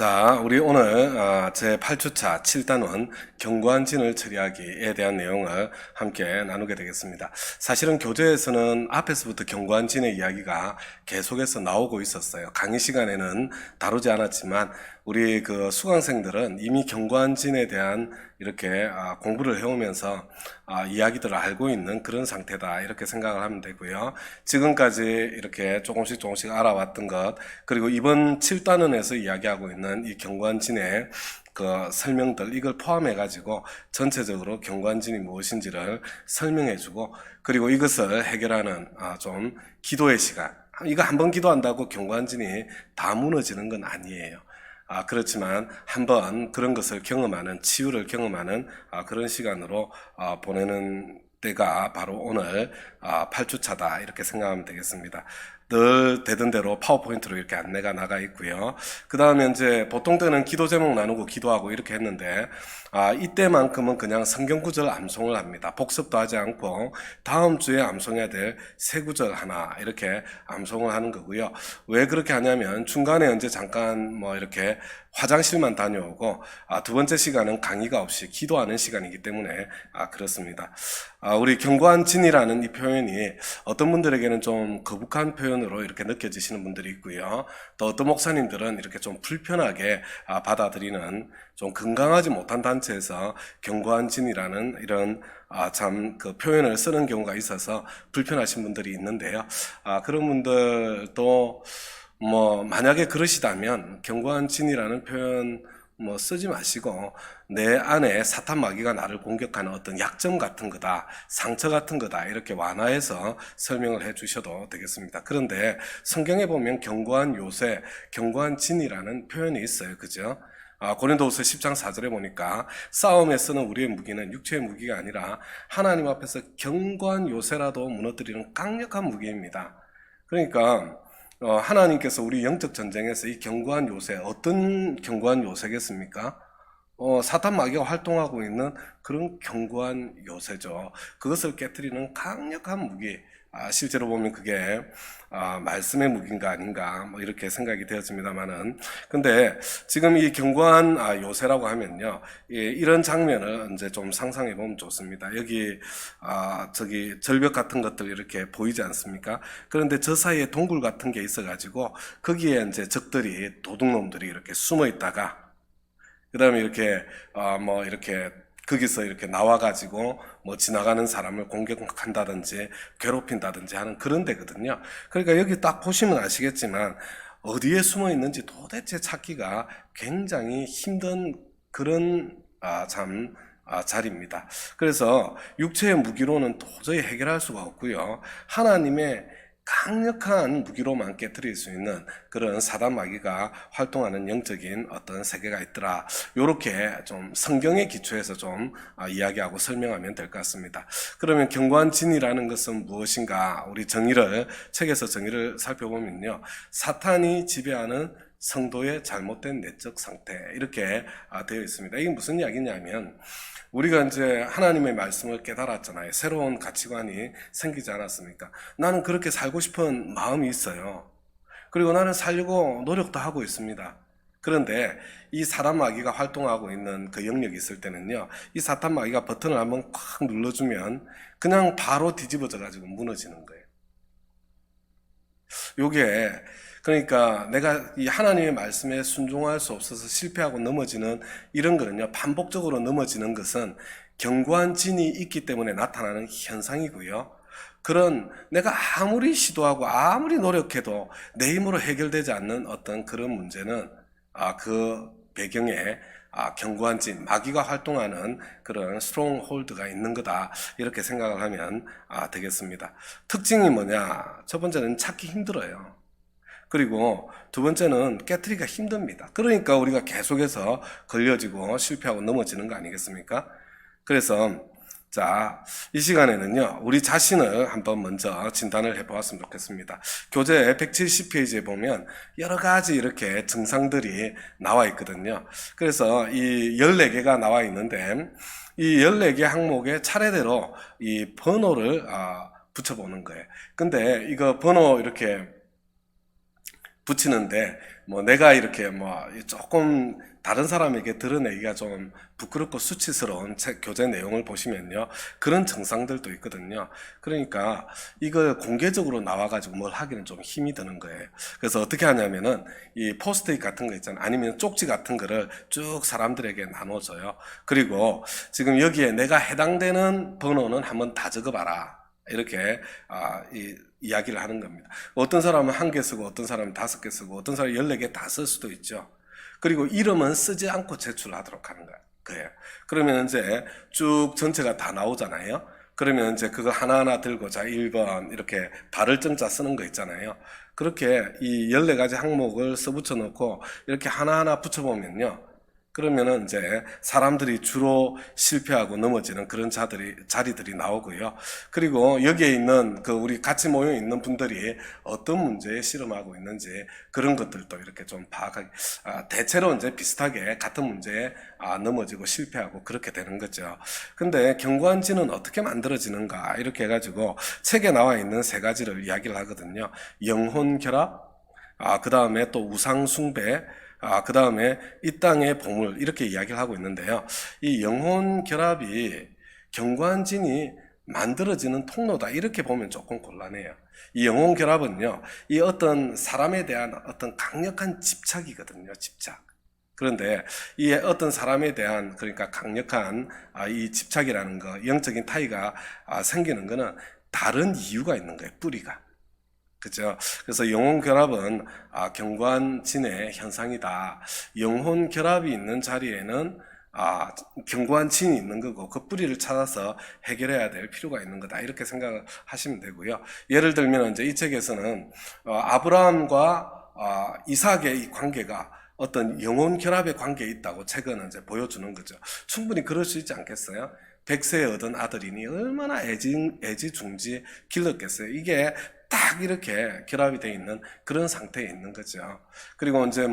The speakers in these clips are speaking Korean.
자, 우리 오늘 제 8주차 7단원 경관진을 처리하기에 대한 내용을 함께 나누게 되겠습니다. 사실은 교재에서는 앞에서부터 경관진의 이야기가 계속해서 나오고 있었어요. 강의 시간에는 다루지 않았지만 우리 그 수강생들은 이미 경관진에 대한 이렇게 공부를 해오면서 이야기들을 알고 있는 그런 상태다, 이렇게 생각을 하면 되고요. 지금까지 이렇게 조금씩 알아왔던 것, 그리고 이번 7단원에서 이야기하고 있는 이 경관진의 그 설명들, 이걸 포함해 가지고 전체적으로 경관진이 무엇인지를 설명해 주고, 그리고 이것을 해결하는 좀 기도의 시간. 이거 한번 기도한다고 경관진이 다 무너지는 건 아니에요. 그렇지만 한번 그런 것을 경험하는, 치유를 경험하는 그런 시간으로 보내는 때가 바로 오늘 8주차다, 이렇게 생각하면 되겠습니다. 늘 되던 대로 파워포인트로 이렇게 안내가 나가 있고요. 그 다음에 이제 보통 때는 기도 제목 나누고 기도하고 이렇게 했는데 이때만큼은 그냥 성경 구절 암송을 합니다. 복습도 하지 않고 다음 주에 암송해야 될 새 구절 하나 이렇게 암송을 하는 거고요. 왜 그렇게 하냐면 중간에 이제 잠깐 뭐 이렇게 화장실만 다녀오고 두 번째 시간은 강의가 없이 기도하는 시간이기 때문에 그렇습니다. 우리 경관진이라는 이 표현이 어떤 분들에게는 좀 거북한 표현으로 이렇게 느껴지시는 분들이 있고요. 또 어떤 목사님들은 이렇게 좀 불편하게 받아들이는, 좀 건강하지 못한 단체에서 경관진이라는 이런 참 그 표현을 쓰는 경우가 있어서 불편하신 분들이 있는데요. 그런 분들도 뭐 만약에 그러시다면 경관진이라는 표현 뭐 쓰지 마시고 내 안에 사탄 마귀가 나를 공격하는 어떤 약점 같은 거다, 상처 같은 거다, 이렇게 완화해서 설명을 해 주셔도 되겠습니다. 그런데 성경에 보면 경고한 요새, 경고한진이라는 표현이 있어요. 그죠? 고린도후서 10장 4절에 보니까 싸움에 쓰는 우리의 무기는 육체의 무기가 아니라 하나님 앞에서 견고한 요새라도 무너뜨리는 강력한 무기입니다. 그러니까 하나님께서 우리 영적 전쟁에서 이 견고한 요새, 어떤 견고한 요새겠습니까? 사탄 마귀가 활동하고 있는 그런 견고한 요새죠. 그것을 깨뜨리는 강력한 무기. 실제로 보면 그게 말씀의 무기인가 아닌가 뭐 이렇게 생각이 되었습니다만은, 근데 지금 이 견고한 요새라고 하면요, 이런 장면을 이제 좀 상상해 보면 좋습니다. 여기 저기 절벽 같은 것들 이렇게 보이지 않습니까? 그런데 저 사이에 동굴 같은 게 있어 가지고 거기에 이제 적들이, 도둑놈들이 이렇게 숨어 있다가 그 다음에 이렇게 뭐 이렇게 거기서 이렇게 나와가지고 뭐 지나가는 사람을 공격한다든지 괴롭힌다든지 하는 그런 데거든요. 그러니까 여기 딱 보시면 아시겠지만 어디에 숨어 있는지 도대체 찾기가 굉장히 힘든 그런 참 자리입니다. 그래서 육체의 무기로는 도저히 해결할 수가 없고요. 하나님의 강력한 무기로만 깨뜨릴 수 있는 그런 사단 마귀가 활동하는 영적인 어떤 세계가 있더라. 요렇게 좀 성경의 기초에서 좀 이야기하고 설명하면 될 것 같습니다. 그러면 경관진이라는 것은 무엇인가? 우리 책에서 정의를 살펴보면요, 사탄이 지배하는 성도의 잘못된 내적 상태, 이렇게 되어 있습니다. 이게 무슨 이야기냐면, 우리가 이제 하나님의 말씀을 깨달았잖아요. 새로운 가치관이 생기지 않았습니까? 나는 그렇게 살고 싶은 마음이 있어요. 그리고 나는 살려고 노력도 하고 있습니다. 그런데 이 사탄 마귀가 활동하고 있는 그 영역이 있을 때는요, 이 사탄 마귀가 버튼을 한번 콱 눌러주면 그냥 바로 뒤집어져 가지고 무너지는 거예요. 요게, 그러니까 내가 이 하나님의 말씀에 순종할 수 없어서 실패하고 넘어지는 이런 거는요, 반복적으로 넘어지는 것은 견고한 진이 있기 때문에 나타나는 현상이고요. 그런 내가 아무리 시도하고 아무리 노력해도 내 힘으로 해결되지 않는 어떤 그런 문제는 그 배경에 견고한 진, 마귀가 활동하는 그런 스트롱홀드가 있는 거다, 이렇게 생각을 하면 되겠습니다. 특징이 뭐냐? 첫 번째는 찾기 힘들어요. 그리고 두 번째는 깨트리기가 힘듭니다. 그러니까 우리가 계속해서 걸려지고 실패하고 넘어지는 거 아니겠습니까? 그래서 자, 이 시간에는요, 우리 자신을 한번 먼저 진단을 해보았으면 좋겠습니다. 교재 170페이지에 보면 여러 가지 이렇게 증상들이 나와 있거든요. 그래서 이 14개가 나와 있는데, 이 14개 항목에 차례대로 이 번호를 붙여보는 거예요. 근데 이거 번호 이렇게 붙이는데 뭐 내가 이렇게 뭐 조금 다른 사람에게 드러내기가 좀 부끄럽고 수치스러운 교재 내용을 보시면요, 그런 증상들도 있거든요. 그러니까 이걸 공개적으로 나와가지고 뭘 하기는 좀 힘이 드는 거예요. 그래서 어떻게 하냐면은 이 포스트잇 같은 거 있잖아요, 아니면 쪽지 같은 거를 쭉 사람들에게 나눠줘요. 그리고 지금 여기에 내가 해당되는 번호는 한번 다 적어봐라, 이렇게 이야기를 하는 겁니다. 어떤 사람은 1개 쓰고 어떤 사람은 5개 쓰고 어떤 사람은 14개 다 쓸 수도 있죠. 그리고 이름은 쓰지 않고 제출하도록 하는 거예요. 그러면 이제 쭉 전체가 다 나오잖아요. 그러면 이제 그거 하나하나 들고, 자, 1번 이렇게 발을 정자 쓰는 거 있잖아요. 그렇게 이 14가지 항목을 써붙여 놓고 이렇게 하나하나 붙여보면요, 그러면은 이제 사람들이 주로 실패하고 넘어지는 그런 자리들이 나오고요. 그리고 여기에 있는 우리 같이 모여 있는 분들이 어떤 문제에 씨름하고 있는지 그런 것들도 이렇게 좀 파악하기, 대체로 이제 비슷하게 같은 문제에 넘어지고 실패하고 그렇게 되는 거죠. 근데 경관지는 어떻게 만들어지는가, 이렇게 해가지고 책에 나와 있는 3가지를 이야기를 하거든요. 영혼 결합, 그 다음에 또 우상 숭배, 그 다음에 이 땅의 보물, 이렇게 이야기를 하고 있는데요. 이 영혼 결합이 경관진이 만들어지는 통로다, 이렇게 보면 조금 곤란해요. 이 영혼 결합은요, 이 어떤 사람에 대한 어떤 강력한 집착이거든요, 집착. 그런데 이 어떤 사람에 대한, 그러니까 강력한 이 집착이라는 거, 영적인 타의가 생기는 거는 다른 이유가 있는 거예요, 뿌리가. 그죠? 그래서 영혼 결합은 경관진의 현상이다. 영혼 결합이 있는 자리에는 경관진이 있는 거고, 그 뿌리를 찾아서 해결해야 될 필요가 있는 거다, 이렇게 생각을 하시면 되고요. 예를 들면 이제 이 책에서는 아브라함과 이삭의 이 관계가 어떤 영혼 결합의 관계에 있다고 책은 이제 보여주는 거죠. 충분히 그럴 수 있지 않겠어요? 100세에 얻은 아들이니 얼마나 애지중지 길렀겠어요. 이게 딱 이렇게 결합이 되어 있는 그런 상태에 있는 거죠. 그리고 이제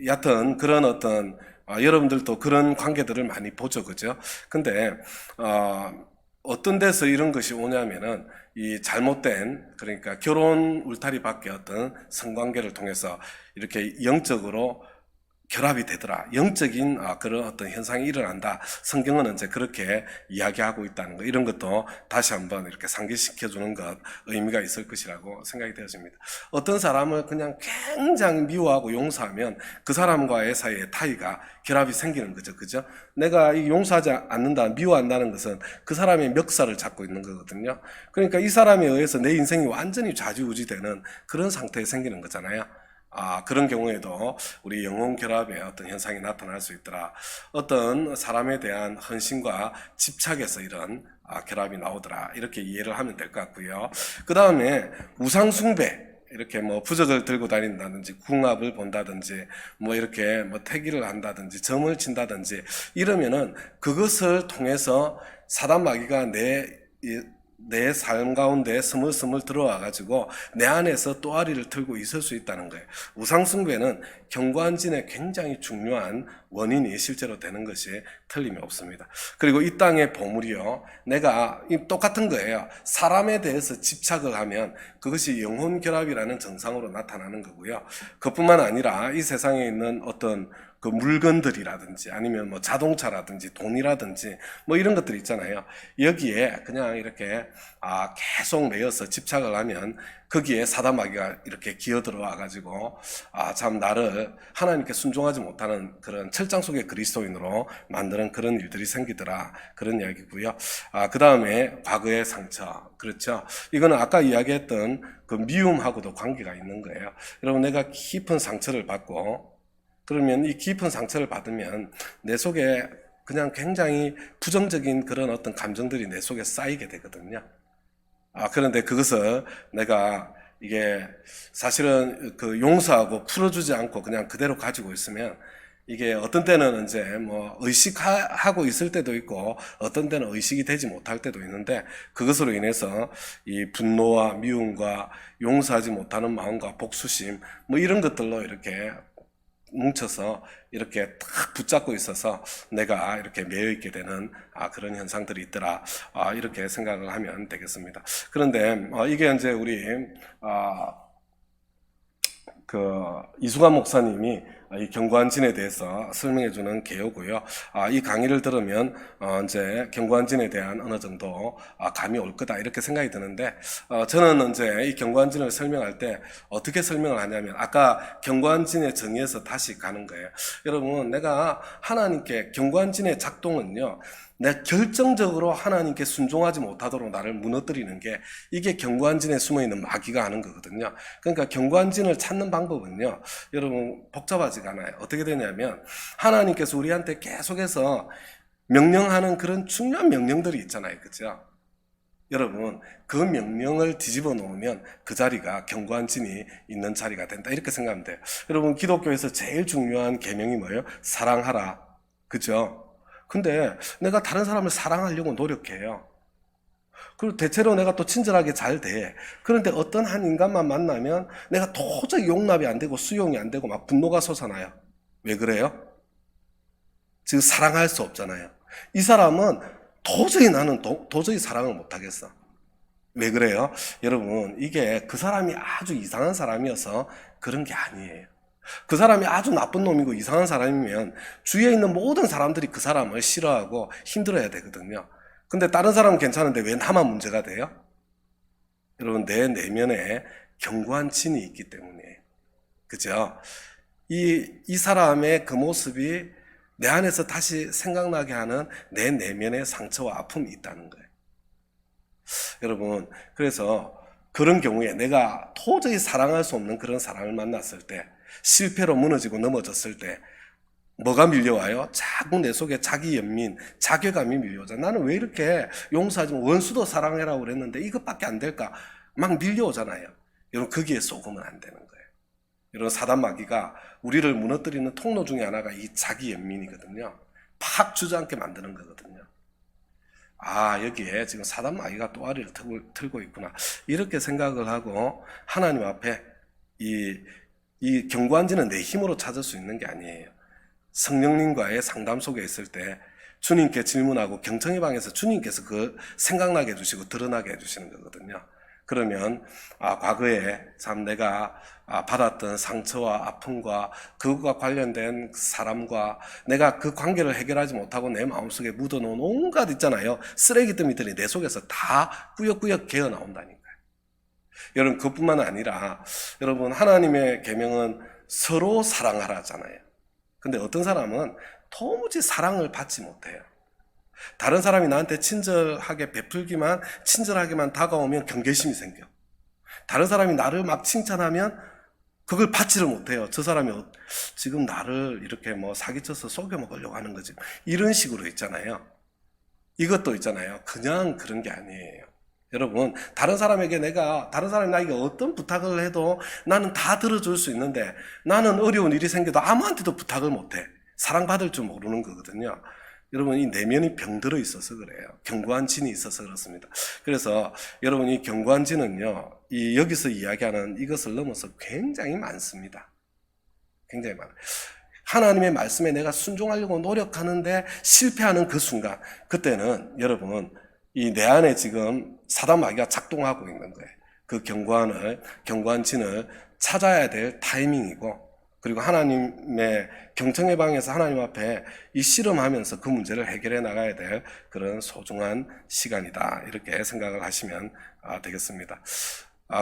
여하튼 그런 어떤, 여러분들도 그런 관계들을 많이 보죠, 그죠? 근데, 어떤 데서 이런 것이 오냐면은 이 잘못된, 그러니까 결혼 울타리 밖의 어떤 성관계를 통해서 이렇게 영적으로 결합이 되더라, 영적인 그런 어떤 현상이 일어난다, 성경은 이제 그렇게 이야기하고 있다는 거, 이런 것도 다시 한번 이렇게 상기시켜 주는 것, 의미가 있을 것이라고 생각이 되어집니다. 어떤 사람을 그냥 굉장히 미워하고 용서하면 그 사람과의 사이에 타의가, 결합이 생기는 거죠, 그죠? 내가 용서하지 않는다, 미워한다는 것은 그 사람의 멱살을 잡고 있는 거거든요. 그러니까 이 사람에 의해서 내 인생이 완전히 좌지우지되는 그런 상태에 생기는 거잖아요. 그런 경우에도 우리 영혼 결합의 어떤 현상이 나타날 수 있더라. 어떤 사람에 대한 헌신과 집착에서 이런 결합이 나오더라, 이렇게 이해를 하면 될 것 같고요. 그 다음에 우상숭배, 이렇게 부적을 들고 다닌다든지 궁합을 본다든지 이렇게 태기를 한다든지 점을 친다든지 이러면은 그것을 통해서 사단 마귀가 내 삶 가운데 스물스물 들어와 가지고 내 안에서 또아리를 틀고 있을 수 있다는 거예요. 우상숭배는 경관진의 굉장히 중요한 원인이 실제로 되는 것이 틀림이 없습니다. 그리고 이 땅의 보물이요, 내가 똑같은 거예요. 사람에 대해서 집착을 하면 그것이 영혼 결합이라는 증상으로 나타나는 거고요. 그뿐만 아니라 이 세상에 있는 어떤 그 물건들이라든지 아니면 자동차라든지 돈이라든지 이런 것들 있잖아요. 여기에 그냥 이렇게 계속 매여서 집착을 하면 거기에 사단마귀가 이렇게 기어들어와 가지고 참 나를 하나님께 순종하지 못하는 그런 철장 속의 그리스도인으로 만드는 그런 일들이 생기더라, 그런 이야기고요. 그 다음에 과거의 상처, 그렇죠? 이거는 아까 이야기했던 그 미움하고도 관계가 있는 거예요. 여러분, 내가 깊은 상처를 받고, 그러면 이 깊은 상처를 받으면 내 속에 그냥 굉장히 부정적인 그런 어떤 감정들이 내 속에 쌓이게 되거든요. 그런데 그것을 내가 이게 사실은 용서하고 풀어주지 않고 그냥 그대로 가지고 있으면 이게 어떤 때는 이제 의식하고 있을 때도 있고 어떤 때는 의식이 되지 못할 때도 있는데, 그것으로 인해서 이 분노와 미움과 용서하지 못하는 마음과 복수심 이런 것들로 이렇게 뭉쳐서 이렇게 딱 붙잡고 있어서 내가 이렇게 매여 있게 되는 그런 현상들이 있더라, 이렇게 생각을 하면 되겠습니다. 그런데 이게 이제 우리 이수관 목사님이 이 경관진에 대해서 설명해주는 개요고요. 이 강의를 들으면 이제 경관진에 대한 어느 정도 감이 올 거다 이렇게 생각이 드는데, 저는 이제 이 경관진을 설명할 때 어떻게 설명을 하냐면, 아까 경관진의 정의에서 다시 가는 거예요. 여러분, 내가 하나님께 경관진의 작동은요, 내가 결정적으로 하나님께 순종하지 못하도록 나를 무너뜨리는 게, 이게 경관진에 숨어있는 마귀가 하는 거거든요. 그러니까 경관진을 찾는 방법은요, 여러분 복잡하지가 않아요. 어떻게 되냐면, 하나님께서 우리한테 계속해서 명령하는 그런 중요한 명령들이 있잖아요. 그죠? 여러분, 그 명령을 뒤집어 놓으면 그 자리가 경관진이 있는 자리가 된다, 이렇게 생각하면 돼요. 여러분, 기독교에서 제일 중요한 계명이 뭐예요? 사랑하라. 그죠? 근데 내가 다른 사람을 사랑하려고 노력해요. 그리고 대체로 내가 또 친절하게 잘 돼. 그런데 어떤 한 인간만 만나면 내가 도저히 용납이 안 되고 수용이 안 되고 막 분노가 솟아나요. 왜 그래요? 지금 사랑할 수 없잖아요. 이 사람은 도저히 나는 도저히 사랑을 못 하겠어. 왜 그래요? 여러분, 이게 그 사람이 아주 이상한 사람이어서 그런 게 아니에요. 그 사람이 아주 나쁜 놈이고 이상한 사람이면 주위에 있는 모든 사람들이 그 사람을 싫어하고 힘들어야 되거든요. 근데 다른 사람은 괜찮은데 왜 나만 문제가 돼요? 여러분, 내 내면에 견고한 진이 있기 때문이에요. 그죠? 이 사람의 그 모습이 내 안에서 다시 생각나게 하는 내 내면의 상처와 아픔이 있다는 거예요. 여러분, 그래서 그런 경우에 내가 도저히 사랑할 수 없는 그런 사람을 만났을 때, 실패로 무너지고 넘어졌을 때 뭐가 밀려와요? 자꾸 내 속에 자기 연민, 자괴감이 밀려오잖아. 나는 왜 이렇게 용서하지 마, 원수도 사랑해라고 그랬는데 이것밖에 안 될까? 막 밀려오잖아요. 여러분, 거기에 속으면 안 되는 거예요. 여러분, 사단 마귀가 우리를 무너뜨리는 통로 중에 하나가 이 자기 연민이거든요. 팍 주저앉게 만드는 거거든요. 여기에 지금 사단 마귀가 또아리를 틀고 있구나, 이렇게 생각을 하고 하나님 앞에 이 경관진은 내 힘으로 찾을 수 있는 게 아니에요. 성령님과의 상담 속에 있을 때 주님께 질문하고 경청의 방에서 주님께서 그 생각나게 해주시고 드러나게 해주시는 거거든요. 그러면 과거에 참 내가 받았던 상처와 아픔과 그것과 관련된 사람과 내가 그 관계를 해결하지 못하고 내 마음속에 묻어놓은 온갖 있잖아요, 쓰레기더미들이 내 속에서 다 꾸역꾸역 개어 나온다니까요. 여러분, 그뿐만 아니라 여러분, 하나님의 계명은 서로 사랑하라잖아요. 근데 어떤 사람은 도무지 사랑을 받지 못해요. 다른 사람이 나한테 친절하게만 다가오면 경계심이 생겨. 다른 사람이 나를 막 칭찬하면 그걸 받지를 못해요. 저 사람이 지금 나를 이렇게 사기쳐서 속여 먹으려고 하는 거지, 이런 식으로 있잖아요. 이것도 있잖아요, 그냥 그런 게 아니에요. 여러분, 다른 사람이 나에게 어떤 부탁을 해도 나는 다 들어줄 수 있는데, 나는 어려운 일이 생겨도 아무한테도 부탁을 못해. 사랑받을 줄 모르는 거거든요. 여러분, 이 내면이 병들어 있어서 그래요. 견고한 진이 있어서 그렇습니다. 그래서 여러분, 이 견고한 진은요, 여기서 이야기하는 이것을 넘어서 굉장히 많습니다. 굉장히 많아요. 하나님의 말씀에 내가 순종하려고 노력하는데 실패하는 그 순간, 그때는 여러분, 이 내 안에 지금 사단 마귀가 작동하고 있는 거예요. 그 견고한 진을 찾아야 될 타이밍이고, 그리고 하나님의 경청의 방에서 하나님 앞에 이 씨름하면서 그 문제를 해결해 나가야 될 그런 소중한 시간이다, 이렇게 생각을 하시면 되겠습니다.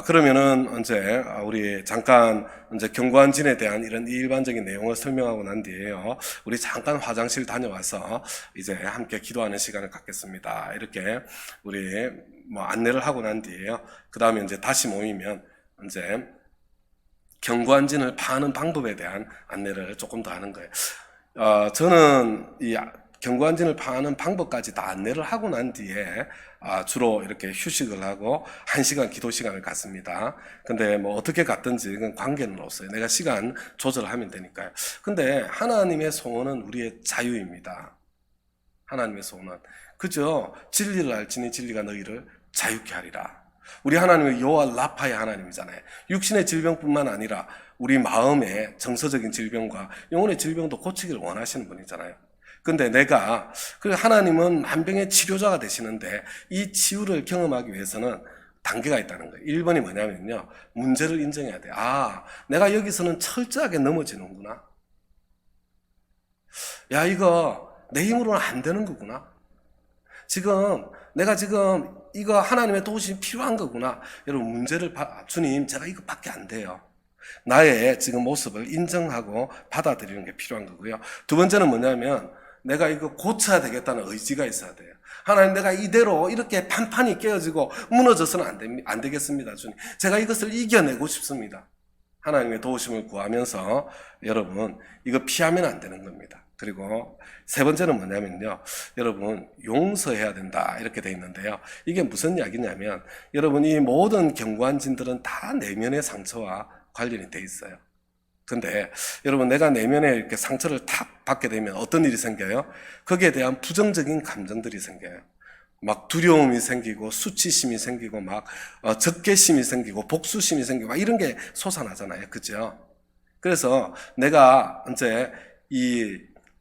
그러면은 이제 우리 잠깐 이제 견고한 진에 대한 이런 일반적인 내용을 설명하고 난 뒤에요, 우리 잠깐 화장실 다녀와서 이제 함께 기도하는 시간을 갖겠습니다. 이렇게 우리 안내를 하고 난 뒤에요, 그 다음에 이제 다시 모이면 이제 견고한 진을 파는 방법에 대한 안내를 조금 더 하는 거예요. 저는 이 견고한 진을 파는 방법까지 다 안내를 하고 난 뒤에 주로 이렇게 휴식을 하고 1시간 기도 시간을 갖습니다. 근데 어떻게 갔든지 그건 관계는 없어요. 내가 시간 조절하면 되니까요. 근데 하나님의 소원은 우리의 자유입니다. 하나님의 소원은, 그죠? 진리를 알지니 진리가 너희를 자유케 하리라. 우리 하나님은 여호와 라파의 하나님이잖아요. 육신의 질병뿐만 아니라 우리 마음의 정서적인 질병과 영혼의 질병도 고치기를 원하시는 분이잖아요. 근데 하나님은 만병의 치료자가 되시는데, 이 치유를 경험하기 위해서는 단계가 있다는 거예요. 1번이 뭐냐면요. 문제를 인정해야 돼요. 아, 내가 여기서는 철저하게 넘어지는구나. 야, 이거 내 힘으로는 안 되는 거구나. 내가 지금 이거 하나님의 도우심이 필요한 거구나. 여러분, 주님, 제가 이것밖에 안 돼요. 나의 지금 모습을 인정하고 받아들이는 게 필요한 거고요. 두 번째는 뭐냐면, 내가 이거 고쳐야 되겠다는 의지가 있어야 돼요. 하나님, 내가 이대로 이렇게 판판이 깨어지고 무너져서는 안 되겠습니다, 주님. 제가 이것을 이겨내고 싶습니다. 하나님의 도우심을 구하면서 여러분, 이거 피하면 안 되는 겁니다. 그리고 세 번째는 뭐냐면요. 여러분, 용서해야 된다. 이렇게 돼 있는데요. 이게 무슨 이야기냐면, 여러분, 이 모든 경관진들은 다 내면의 상처와 관련이 돼 있어요. 근데 여러분, 내가 내면에 이렇게 상처를 탁 받게 되면 어떤 일이 생겨요? 거기에 대한 부정적인 감정들이 생겨요. 막 두려움이 생기고 수치심이 생기고 막 적개심이 생기고 복수심이 생기고 막 이런 게 솟아나잖아요. 그죠? 그래서 내가 이제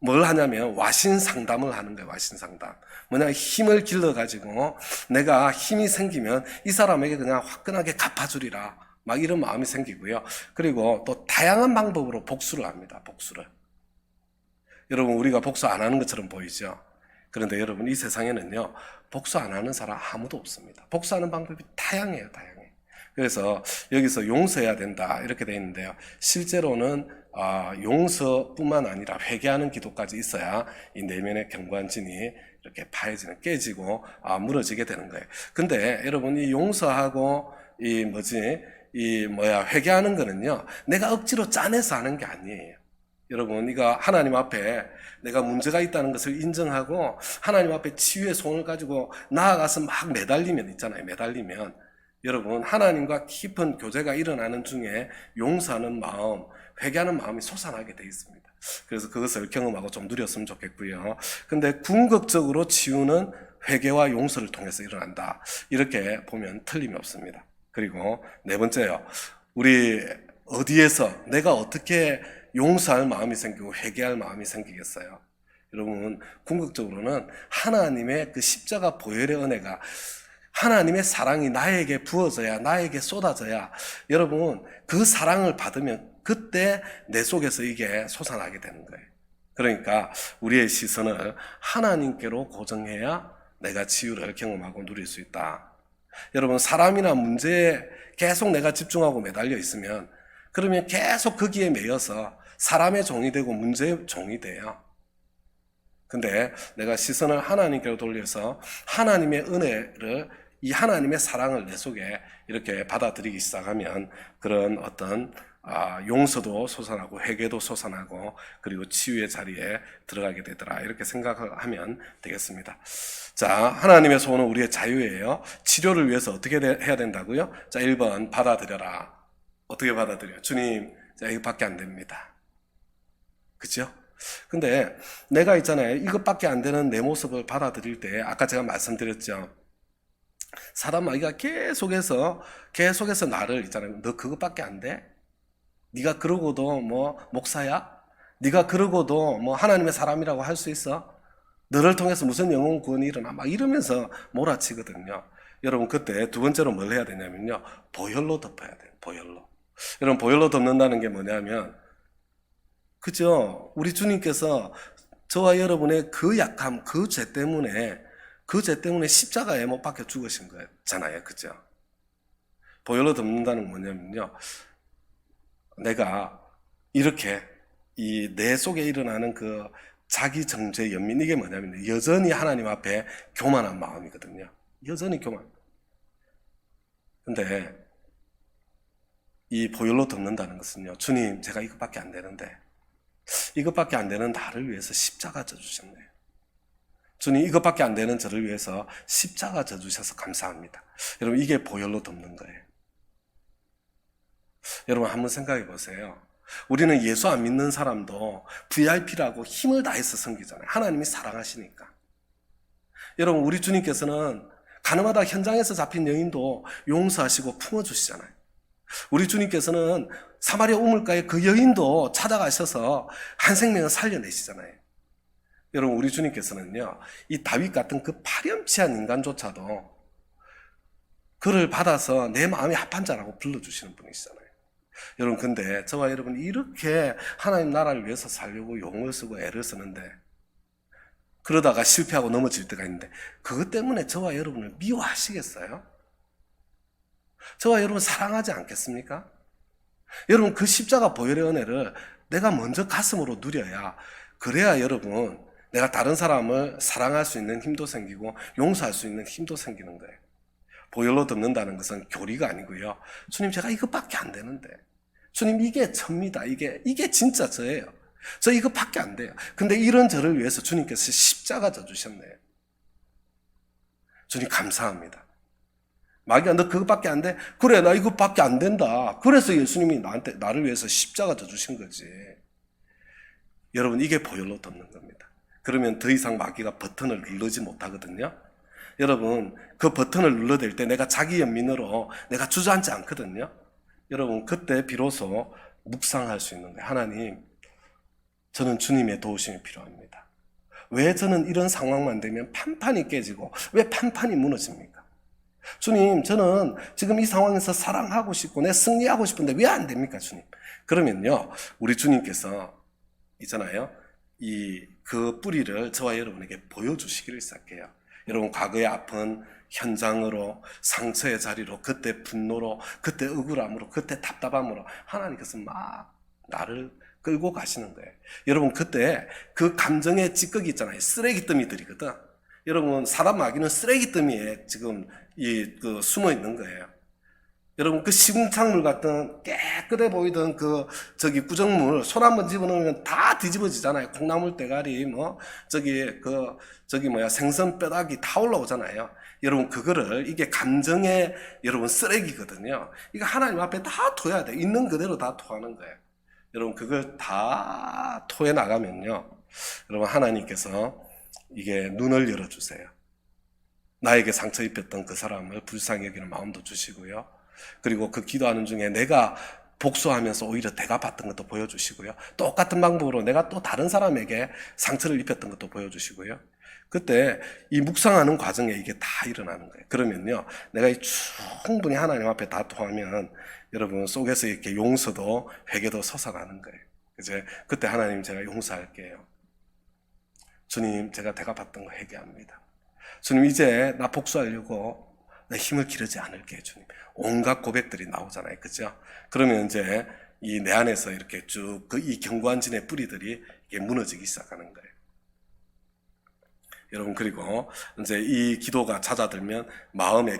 뭘 하냐면 와신 상담을 하는 거예요. 와신 상담. 뭐냐, 힘을 길러가지고 내가 힘이 생기면 이 사람에게 그냥 화끈하게 갚아주리라. 막 이런 마음이 생기고요. 그리고 또 다양한 방법으로 복수를 합니다. 복수를. 여러분, 우리가 복수 안 하는 것처럼 보이죠? 그런데 여러분, 이 세상에는요, 복수 안 하는 사람 아무도 없습니다. 복수하는 방법이 다양해요. 다양해. 그래서 여기서 용서해야 된다 이렇게 돼 있는데요. 실제로는 용서뿐만 아니라 회개하는 기도까지 있어야 이 내면의 경관진이 이렇게 깨지고 무너지게 되는 거예요. 근데 여러분, 이 용서하고 회개하는 거는요, 내가 억지로 짜내서 하는 게 아니에요. 여러분, 이거 하나님 앞에 내가 문제가 있다는 것을 인정하고 하나님 앞에 치유의 손을 가지고 나아가서 막 매달리면 여러분, 하나님과 깊은 교제가 일어나는 중에 용서하는 마음, 회개하는 마음이 솟아나게 돼 있습니다. 그래서 그것을 경험하고 좀 누렸으면 좋겠고요. 근데 궁극적으로 치유는 회개와 용서를 통해서 일어난다. 이렇게 보면 틀림이 없습니다. 그리고 네 번째요. 우리 어디에서 내가 어떻게 용서할 마음이 생기고 회개할 마음이 생기겠어요? 여러분, 궁극적으로는 하나님의 그 십자가 보혈의 은혜가, 하나님의 사랑이 나에게 부어져야, 나에게 쏟아져야, 여러분, 그 사랑을 받으면 그때 내 속에서 이게 솟아나게 되는 거예요. 그러니까 우리의 시선을 하나님께로 고정해야 내가 치유를 경험하고 누릴 수 있다. 여러분, 사람이나 문제에 계속 내가 집중하고 매달려 있으면, 그러면 계속 거기에 매여서 사람의 종이 되고 문제의 종이 돼요. 근데 내가 시선을 하나님께로 돌려서 하나님의 은혜를, 이 하나님의 사랑을 내 속에 이렇게 받아들이기 시작하면 그런 어떤 용서도 솟아나고 회개도 솟아나고 그리고 치유의 자리에 들어가게 되더라. 이렇게 생각을 하면 되겠습니다. 자, 하나님의 소원은 우리의 자유예요. 치료를 위해서 어떻게 해야 된다고요? 자, 1번 받아들여라. 어떻게 받아들여요? 주님, 자, 이것밖에 안 됩니다. 그죠? 근데 내가 있잖아요. 이것밖에 안 되는 내 모습을 받아들일 때 아까 제가 말씀드렸죠. 사람 아이가 계속해서 나를 있잖아요. 너 그것밖에 안 돼? 네가 그러고도 뭐 목사야? 네가 그러고도 뭐 하나님의 사람이라고 할 수 있어? 너를 통해서 무슨 영혼 구원이 일어나? 막 이러면서 몰아치거든요. 여러분, 그때 두 번째로 뭘 해야 되냐면요. 보혈로 덮어야 돼요. 보혈로. 여러분, 보혈로 덮는다는 게 뭐냐면, 그죠? 우리 주님께서 저와 여러분의 그 약함, 그 죄 때문에 십자가에 못 박혀 죽으신 거잖아요. 그죠? 보혈로 덮는다는 건 뭐냐면요. 내가 이렇게 내 속에 일어나는 그 자기 정죄 연민, 이게 뭐냐면 여전히 하나님 앞에 교만한 마음이거든요. 여전히 교만. 근데 이 보혈로 덮는다는 것은요. 주님, 제가 이것밖에 안 되는데, 이것밖에 안 되는 나를 위해서 십자가 져주셨네요. 주님, 이것밖에 안 되는 저를 위해서 십자가 져주셔서 감사합니다. 여러분, 이게 보혈로 덮는 거예요. 여러분, 한번 생각해 보세요. 우리는 예수 안 믿는 사람도 VIP라고 힘을 다해서 섬기잖아요. 하나님이 사랑하시니까. 여러분, 우리 주님께서는 가늠하다 현장에서 잡힌 여인도 용서하시고 품어주시잖아요. 우리 주님께서는 사마리아 우물가에 그 여인도 찾아가셔서 한 생명을 살려내시잖아요. 여러분, 우리 주님께서는요, 이 다윗 같은 그 파렴치한 인간조차도 그를 받아서 내 마음이 합한 자라고 불러주시는 분이시잖아요. 여러분, 근데 저와 여러분이 이렇게 하나님 나라를 위해서 살려고 용을 쓰고 애를 쓰는데, 그러다가 실패하고 넘어질 때가 있는데, 그것 때문에 저와 여러분을 미워하시겠어요? 저와 여러분 사랑하지 않겠습니까? 여러분, 그 십자가 보혈의 은혜를 내가 먼저 가슴으로 누려야, 그래야 여러분, 내가 다른 사람을 사랑할 수 있는 힘도 생기고 용서할 수 있는 힘도 생기는 거예요. 보혈로 덮는다는 것은 교리가 아니고요. 주님, 제가 이것밖에 안 되는데, 주님, 이게 접니다. 이게 진짜 저예요. 저 이것밖에 안 돼요. 근데 이런 저를 위해서 주님께서 십자가 져주셨네요. 주님, 감사합니다. 마귀야, 너 그것밖에 안 돼? 그래, 나 이것밖에 안 된다. 그래서 예수님이 나를 위해서 십자가 져주신 거지. 여러분, 이게 보혈로 덮는 겁니다. 그러면 더 이상 마귀가 버튼을 누르지 못하거든요. 여러분, 그 버튼을 눌러댈 때 내가 자기 연민으로 내가 주저앉지 않거든요. 여러분, 그때 비로소 묵상할 수 있는 거예요. 하나님, 저는 주님의 도우심이 필요합니다. 왜 저는 이런 상황만 되면 판판이 깨지고 왜 판판이 무너집니까? 주님, 저는 지금 이 상황에서 사랑하고 싶고 내 승리하고 싶은데 왜 안 됩니까, 주님? 그러면요, 우리 주님께서 있잖아요, 그 뿌리를 저와 여러분에게 보여주시기를 시작해요. 여러분, 과거의 아픈 현장으로, 상처의 자리로, 그때 분노로, 그때 억울함으로, 그때 답답함으로 하나님께서 막 나를 끌고 가시는 거예요. 여러분, 그때 그 감정의 찌꺼기 있잖아요. 쓰레기더미들이거든. 여러분, 사람 마귀는 쓰레기더미에 지금 숨어 있는 거예요. 여러분, 그 시궁창물 같은 깨끗해 보이던 구정물 손 한번 집어넣으면 다 뒤집어지잖아요. 콩나물 대가리, 생선 뼈다귀 다 올라오잖아요. 여러분, 그거를, 이게 감정의, 여러분, 쓰레기거든요. 이거 하나님 앞에 다 토해야 돼. 있는 그대로 다 토하는 거예요. 여러분, 그걸 다 토해 나가면요, 여러분, 하나님께서 이게 눈을 열어주세요. 나에게 상처 입혔던 그 사람을 불쌍히 여기는 마음도 주시고요. 그리고 그 기도하는 중에 내가 복수하면서 오히려 대갚았던 것도 보여주시고요. 똑같은 방법으로 내가 또 다른 사람에게 상처를 입혔던 것도 보여주시고요. 그때 이 묵상하는 과정에 이게 다 일어나는 거예요. 그러면요, 내가 충분히 하나님 앞에 다 토하면 여러분 속에서 이렇게 용서도 회개도 솟아나는 거예요. 이제 그때 하나님, 제가 용서할게요. 주님, 제가 대갚았던 거 회개합니다. 주님, 이제 나 복수하려고 내 힘을 기르지 않을게요, 주님. 온갖 고백들이 나오잖아요. 그죠? 그러면 이제 내 안에서 이렇게 쭉 이 견고한진의 뿌리들이 이게 무너지기 시작하는 거예요. 여러분, 그리고 이제 이 기도가 잦아들면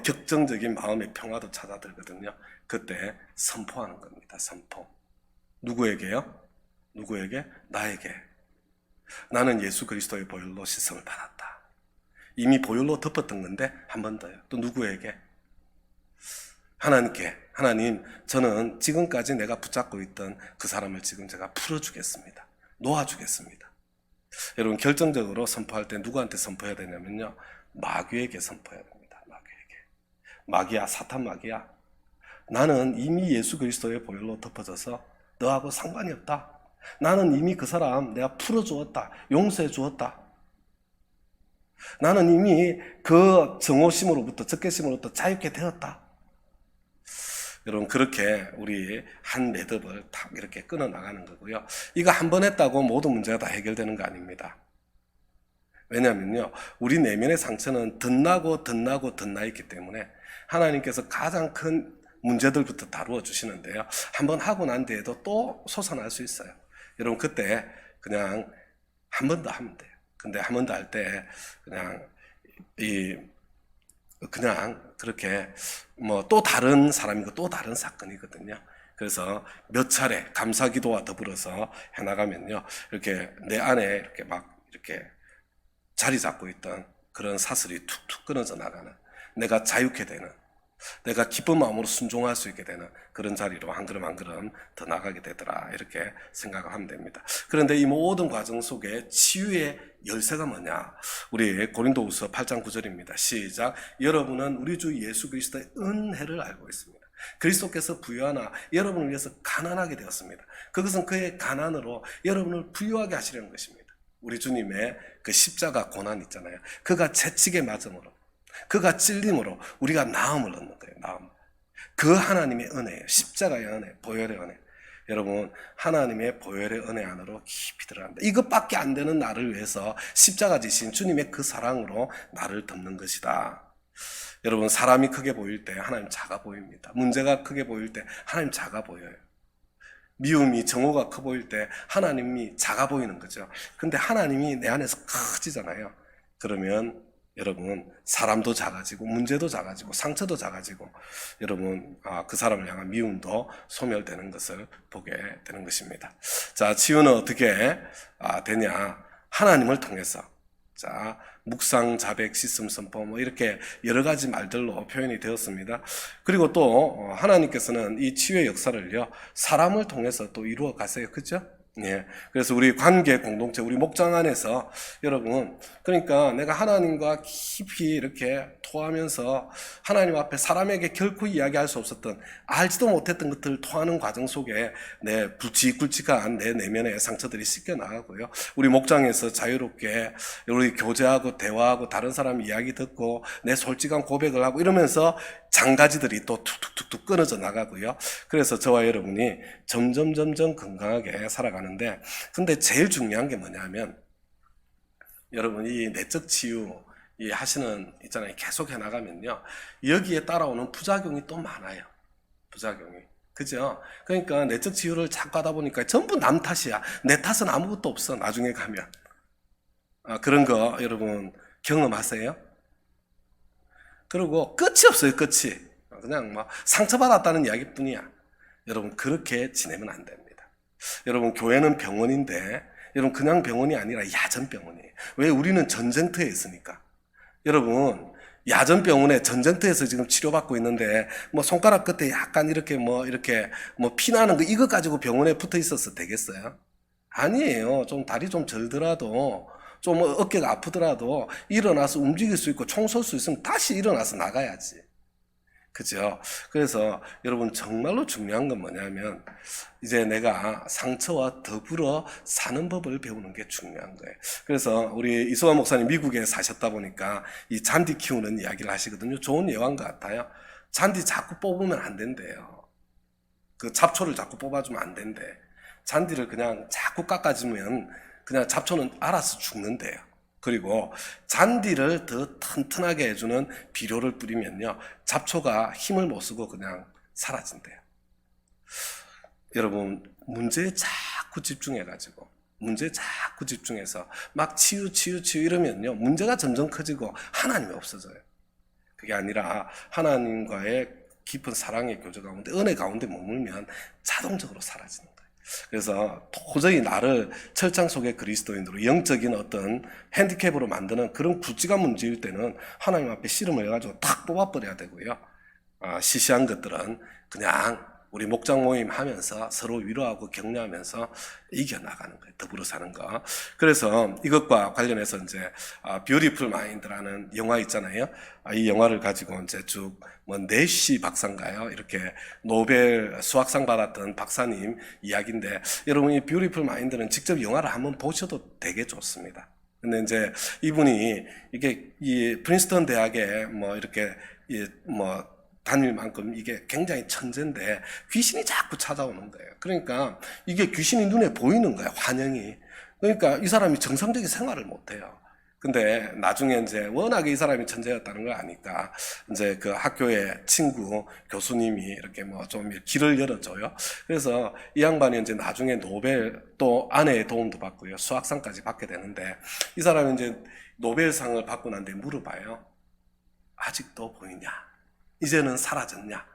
격정적인 마음의 평화도 잦아들거든요. 그때 선포하는 겁니다. 선포. 누구에게요? 누구에게? 나에게. 나는 예수 그리스도의 보혈로 씻음을 받았다. 이미 보혈로 덮었던 건데 한 번 더요. 또 누구에게? 하나님께. 하나님, 저는 지금까지 내가 붙잡고 있던 그 사람을 지금 제가 풀어주겠습니다. 놓아주겠습니다. 여러분, 결정적으로 선포할 때 누구한테 선포해야 되냐면요, 마귀에게 선포해야 됩니다. 마귀에게. 마귀야, 사탄 마귀야, 나는 이미 예수 그리스도의 보혈로 덮어져서 너하고 상관이 없다. 나는 이미 그 사람 내가 풀어주었다. 용서해 주었다. 나는 이미 그 정오심으로부터, 적개심으로부터 자유케 되었다. 여러분, 그렇게 우리 한 매듭을 탁 이렇게 끊어 나가는 거고요. 이거 한 번 했다고 모든 문제가 다 해결되는 거 아닙니다. 왜냐면요, 우리 내면의 상처는 덧나고 있기 때문에 하나님께서 가장 큰 문제들부터 다루어 주시는데요, 한번 하고 난 뒤에도 또 솟아날 수 있어요. 여러분, 그때 그냥 한 번 더 하면 돼요. 근데 한 번 더 할 때 그냥 그렇게 또 다른 사람이고 또 다른 사건이거든요. 그래서 몇 차례 감사 기도와 더불어서 해나가면요, 이렇게 내 안에 이렇게 이렇게 자리 잡고 있던 그런 사슬이 툭툭 끊어져 나가는, 내가 자유케 되는, 내가 기쁜 마음으로 순종할 수 있게 되는 그런 자리로 한 걸음 한 걸음 더 나가게 되더라, 이렇게 생각을 하면 됩니다. 그런데 이 모든 과정 속에 치유의 열쇠가 뭐냐? 우리 고린도후서 8장 9절입니다. 시작. 여러분은 우리 주 예수 그리스도의 은혜를 알고 있습니다. 그리스도께서 부유하나 여러분을 위해서 가난하게 되었습니다. 그것은 그의 가난으로 여러분을 부유하게 하시려는 것입니다. 우리 주님의 그 십자가 고난 있잖아요. 그가 채찍에 맞음으로, 그가 찔림으로 우리가 나음을 얻는 거예요. 나음. 그 하나님의 은혜예요. 십자가의 은혜, 보혈의 은혜. 여러분, 하나님의 보혈의 은혜 안으로 깊이 들어간다. 이것밖에 안 되는 나를 위해서 십자가 지신 주님의 그 사랑으로 나를 덮는 것이다. 여러분, 사람이 크게 보일 때 하나님 작아 보입니다. 문제가 크게 보일 때 하나님 작아 보여요. 미움이, 정오가 커 보일 때 하나님이 작아 보이는 거죠. 근데 하나님이 내 안에서 커지잖아요. 그러면 여러분, 사람도 작아지고 문제도 작아지고 상처도 작아지고 여러분, 그 사람을 향한 미움도 소멸되는 것을 보게 되는 것입니다. 자, 치유는 어떻게 되냐? 하나님을 통해서. 자, 묵상, 자백, 씻음, 선포 뭐 이렇게 여러 가지 말들로 표현이 되었습니다. 그리고 또 하나님께서는 이 치유의 역사를요, 사람을 통해서 또 이루어 가세요. 그죠? 예. 그래서 우리 관계 공동체, 우리 목장 안에서 여러분, 그러니까 내가 하나님과 깊이 이렇게 토하면서 하나님 앞에 사람에게 결코 이야기할 수 없었던, 알지도 못했던 것들을 토하는 과정 속에 내 굵직굵직한 내 내면의 상처들이 씻겨 나가고요. 우리 목장에서 자유롭게 우리 교제하고 대화하고 다른 사람 이야기 듣고 내 솔직한 고백을 하고 이러면서 장가지들이 또 툭툭툭툭 끊어져 나가고요. 그래서 저와 여러분이 점점 건강하게 살아가는데, 근데 제일 중요한 게 뭐냐면 여러분, 이 내적 치유 이 하시는 있잖아요. 계속 해 나가면요, 여기에 따라오는 부작용이 또 많아요. 부작용이. 그죠? 그러니까 내적 치유를 자꾸 하다 보니까 전부 남 탓이야. 내 탓은 아무것도 없어. 나중에 가면. 그런 거 여러분 경험하세요? 그리고 끝이 없어요. 끝이. 그냥 막 상처받았다는 이야기뿐이야. 여러분, 그렇게 지내면 안 됩니다. 여러분, 교회는 병원인데 여러분, 그냥 병원이 아니라 야전병원이에요. 왜? 우리는 전쟁터에 있으니까. 여러분, 야전병원에 전쟁터에서 지금 치료받고 있는데 뭐 손가락 끝에 약간 이렇게 뭐 피나는 거 이거 가지고 병원에 붙어 있어서 되겠어요? 아니에요. 좀 다리 좀 절더라도 좀 어깨가 아프더라도 일어나서 움직일 수 있고 총 쏠 수 있으면 다시 일어나서 나가야지. 그죠? 그래서 여러분, 정말로 중요한 건 뭐냐면 이제 내가 상처와 더불어 사는 법을 배우는 게 중요한 거예요. 그래서 우리 이소환 목사님 미국에 사셨다 보니까 이 잔디 키우는 이야기를 하시거든요. 좋은 예화인 것 같아요. 잔디 자꾸 뽑으면 안 된대요. 그 잡초를 자꾸 뽑아주면 안 된대. 잔디를 그냥 자꾸 깎아주면 그냥 잡초는 알아서 죽는데요. 그리고 잔디를 더 튼튼하게 해주는 비료를 뿌리면요, 잡초가 힘을 못 쓰고 그냥 사라진대요. 여러분, 문제에 자꾸 집중해가지고 문제에 자꾸 집중해서 막 치유 이러면요, 문제가 점점 커지고 하나님이 없어져요. 그게 아니라 하나님과의 깊은 사랑의 교제 가운데, 은혜 가운데 머물면 자동적으로 사라지는 거예요. 그래서 도저히 나를 철장 속의 그리스도인으로 영적인 어떤 핸디캡으로 만드는 그런 굵직한 문제일 때는 하나님 앞에 씨름을 해가지고 탁 뽑아버려야 되고요. 시시한 것들은 그냥 우리 목장 모임 하면서 서로 위로하고 격려하면서 이겨나가는 거예요. 더불어 사는 거. 그래서 이것과 관련해서 이제 뷰티풀 마인드라는 영화 있잖아요. 이 영화를 가지고 이제 쭉 뭐 내시 박사인가요? 이렇게 노벨 수학상 받았던 박사님 이야기인데, 여러분, 이 뷰티풀 마인드는 직접 영화를 한번 보셔도 되게 좋습니다. 근데 이제 이분이 이게 이 프린스턴 대학에 뭐 이렇게 뭐 다닐 만큼 이게 굉장히 천재인데 귀신이 자꾸 찾아오는 거예요. 그러니까 이게 귀신이 눈에 보이는 거예요. 환영이. 그러니까 이 사람이 정상적인 생활을 못 해요. 근데 나중에 이제 워낙에 이 사람이 천재였다는 걸 아니까 이제 그 학교의 친구 교수님이 이렇게 뭐 좀 길을 열어줘요. 그래서 이 양반이 이제 나중에 노벨, 또 아내의 도움도 받고요, 수학상까지 받게 되는데, 이 사람이 이제 노벨상을 받고 난 뒤에 물어봐요. 아직도 보이냐? 이제는 사라졌냐?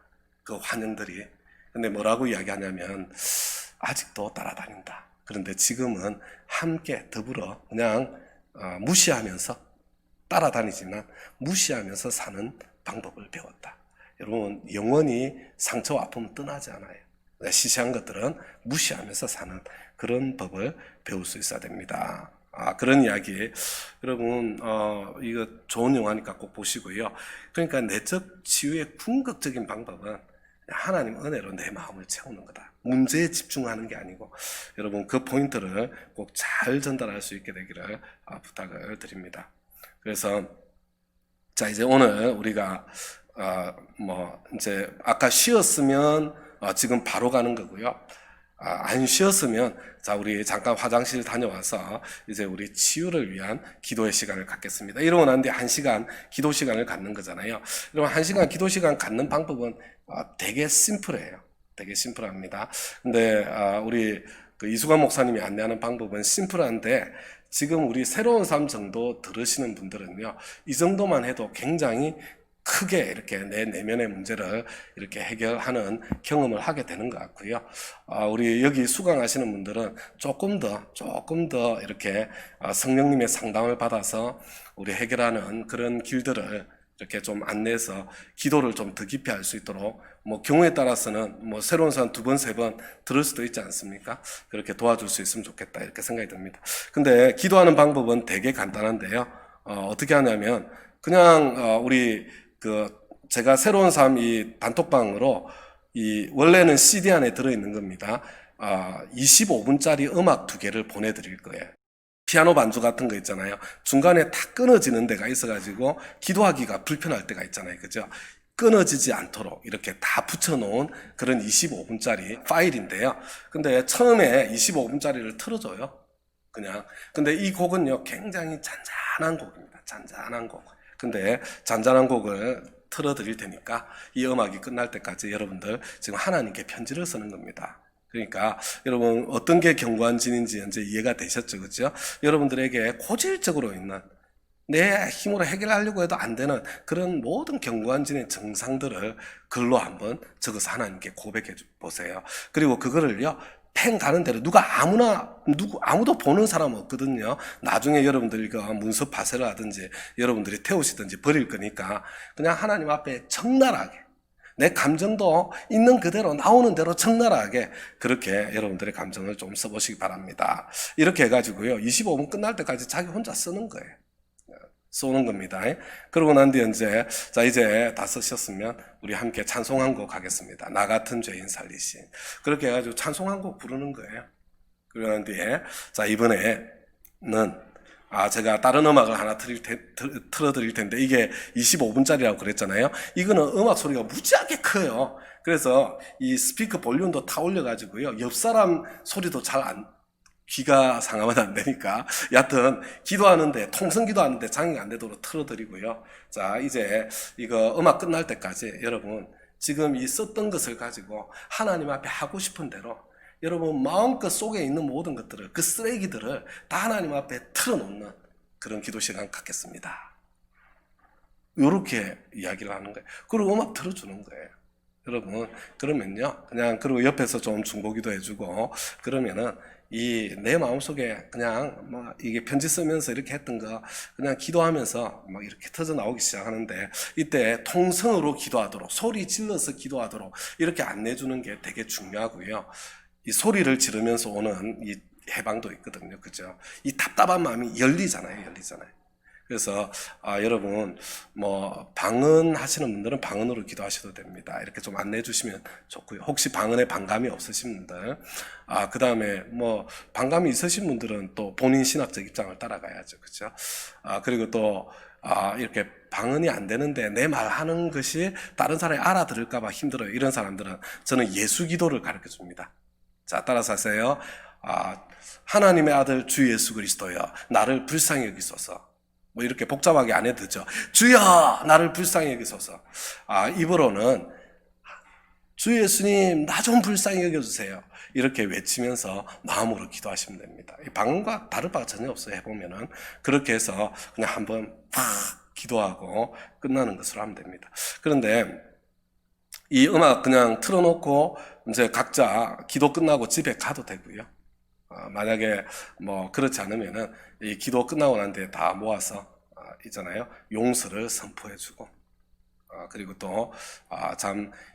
그 환영들이. 근데 뭐라고 이야기하냐면, 아직도 따라다닌다. 그런데 지금은 함께 더불어 그냥 무시하면서, 따라다니지만 무시하면서 사는 방법을 배웠다. 여러분, 영원히 상처와 아픔은 떠나지 않아요. 시시한 것들은 무시하면서 사는 그런 법을 배울 수 있어야 됩니다. 그런 이야기. 여러분, 이거 좋은 영화니까 꼭 보시고요. 그러니까 내적 치유의 궁극적인 방법은 하나님 은혜로 내 마음을 채우는 거다. 문제에 집중하는 게 아니고, 여러분, 그 포인트를 꼭 잘 전달할 수 있게 되기를 부탁을 드립니다. 그래서 자, 이제 오늘 우리가 이제 아까 쉬었으면 지금 바로 가는 거고요. 안 쉬었으면 자, 우리 잠깐 화장실 다녀와서 이제 우리 치유를 위한 기도의 시간을 갖겠습니다. 이러고 난 뒤에 1시간 기도 시간을 갖는 거잖아요. 여러분, 1시간 기도 시간 갖는 방법은 되게 심플해요. 되게 심플합니다. 근데 우리 그 이수관 목사님이 안내하는 방법은 심플한데, 지금 우리 새로운 삶 정도 들으시는 분들은요, 이 정도만 해도 굉장히 크게 이렇게 내 내면의 문제를 이렇게 해결하는 경험을 하게 되는 것 같고요. 우리 여기 수강하시는 분들은 조금 더 이렇게 성령님의 상담을 받아서 우리 해결하는 그런 길들을 이렇게 좀 안내해서 기도를 좀 더 깊이 할 수 있도록, 경우에 따라서는 새로운 사람 2번, 3번 들을 수도 있지 않습니까? 그렇게 도와줄 수 있으면 좋겠다, 이렇게 생각이 듭니다. 근데 기도하는 방법은 되게 간단한데요. 어떻게 하냐면, 그냥 제가 새로운 삶 이 단톡방으로 원래는 CD 안에 들어있는 겁니다. 25분짜리 음악 2개를 보내드릴 거예요. 피아노 반주 같은 거 있잖아요. 중간에 탁 끊어지는 데가 있어가지고 기도하기가 불편할 때가 있잖아요. 그죠? 끊어지지 않도록 이렇게 다 붙여놓은 그런 25분짜리 파일인데요. 근데 처음에 25분짜리를 틀어줘요. 그냥. 근데 이 곡은요, 굉장히 잔잔한 곡입니다. 잔잔한 곡. 근데 잔잔한 곡을 틀어드릴 테니까 이 음악이 끝날 때까지 여러분들 지금 하나님께 편지를 쓰는 겁니다. 그러니까 여러분, 어떤 게 경관진인지 이제 이해가 되셨죠, 그렇죠? 여러분들에게 고질적으로 있는, 내 힘으로 해결하려고 해도 안 되는 그런 모든 경관진의 증상들을 글로 한번 적어서 하나님께 고백해 보세요. 그리고 그거를요, 펜 가는 대로 아무도 보는 사람 없거든요. 나중에 여러분들이 문서 파쇄를 하든지 여러분들이 태우시든지 버릴 거니까 그냥 하나님 앞에 적나라하게, 내 감정도 있는 그대로 나오는 대로 적나라하게 그렇게 여러분들의 감정을 좀 써보시기 바랍니다. 이렇게 해가지고요, 25분 끝날 때까지 자기 혼자 쓰는 거예요. 쏘는 겁니다. 그러고 난 뒤에 이제 다 쓰셨으면 우리 함께 찬송 한 곡 하겠습니다. 나 같은 죄인 살리신. 그렇게 해가지고 찬송 한 곡 부르는 거예요. 그러는 뒤에 자, 이번에는 제가 다른 음악을 하나 틀어드릴 텐데, 이게 25분짜리라고 그랬잖아요. 이거는 음악 소리가 무지하게 커요. 그래서 이 스피커 볼륨도 다 올려가지고요, 옆 사람 소리도 귀가 상하면 안 되니까, 여하튼 기도하는데, 통성 기도하는데 장애가 안 되도록 틀어드리고요. 자, 이제 이거 음악 끝날 때까지 여러분, 지금 이 썼던 것을 가지고 하나님 앞에 하고 싶은 대로 여러분 마음껏 속에 있는 모든 것들을, 그 쓰레기들을 다 하나님 앞에 틀어놓는 그런 기도 시간 갖겠습니다. 이렇게 이야기를 하는 거예요. 그리고 음악 틀어주는 거예요. 여러분, 그러면요, 그리고 옆에서 좀 중보기도 해주고, 그러면은 내 마음속에 그냥 이게 편지 쓰면서 이렇게 했던 거 그냥 기도하면서 이렇게 터져 나오기 시작하는데, 이때 통성으로 기도하도록, 소리 질러서 기도하도록 이렇게 안내주는 게 되게 중요하고요. 이 소리를 지르면서 오는 이 해방도 있거든요. 그죠? 이 답답한 마음이 열리잖아요. 그래서 여러분, 방언하시는 분들은 방언으로 기도하셔도 됩니다. 이렇게 좀 안내해 주시면 좋고요. 혹시 방언에 반감이 없으신 분들, 그 다음에 반감이 있으신 분들은 또 본인 신학적 입장을 따라가야죠. 그죠? 그리고 또 이렇게 방언이 안 되는데 내 말하는 것이 다른 사람이 알아들을까봐 힘들어요. 이런 사람들은 저는 예수 기도를 가르쳐 줍니다. 자, 따라서 하세요. 하나님의 아들 주 예수 그리스도여, 나를 불쌍히 여기소서. 이렇게 복잡하게 안 해도 되죠. 주여, 나를 불쌍히 여기소서. 입으로는 주 예수님, 나 좀 불쌍히 여겨주세요. 이렇게 외치면서 마음으로 기도하시면 됩니다. 이 방언과 다를 바가 전혀 없어요. 해보면은. 그렇게 해서 그냥 한번 팍 기도하고 끝나는 것으로 하면 됩니다. 그런데 이 음악 그냥 틀어놓고 이제 각자 기도 끝나고 집에 가도 되고요. 만약에 그렇지 않으면은 이 기도 끝나고 난 뒤에 다 모아서 있잖아요, 용서를 선포해주고, 그리고 또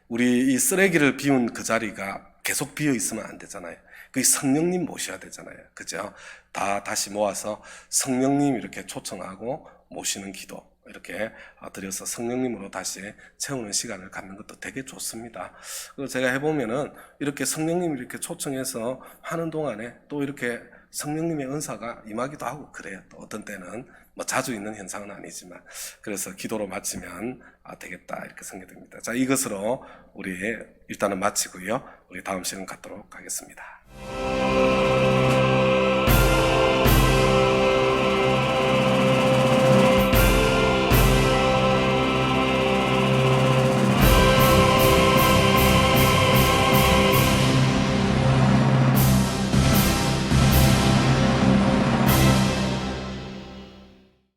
우리 이 쓰레기를 비운 그 자리가 계속 비어 있으면 안 되잖아요. 그 성령님 모셔야 되잖아요. 그죠? 다시 모아서 성령님 이렇게 초청하고 모시는 기도 이렇게 드려서 성령님으로 다시 채우는 시간을 갖는 것도 되게 좋습니다. 그리고 제가 해보면은 이렇게 성령님 이렇게 초청해서 하는 동안에 또 이렇게 성령님의 은사가 임하기도 하고 그래요. 또 어떤 때는 뭐 자주 있는 현상은 아니지만, 그래서 기도로 마치면 되겠다 이렇게 생각됩니다. 자, 이것으로 우리 일단은 마치고요. 우리 다음 시간 갖도록 하겠습니다.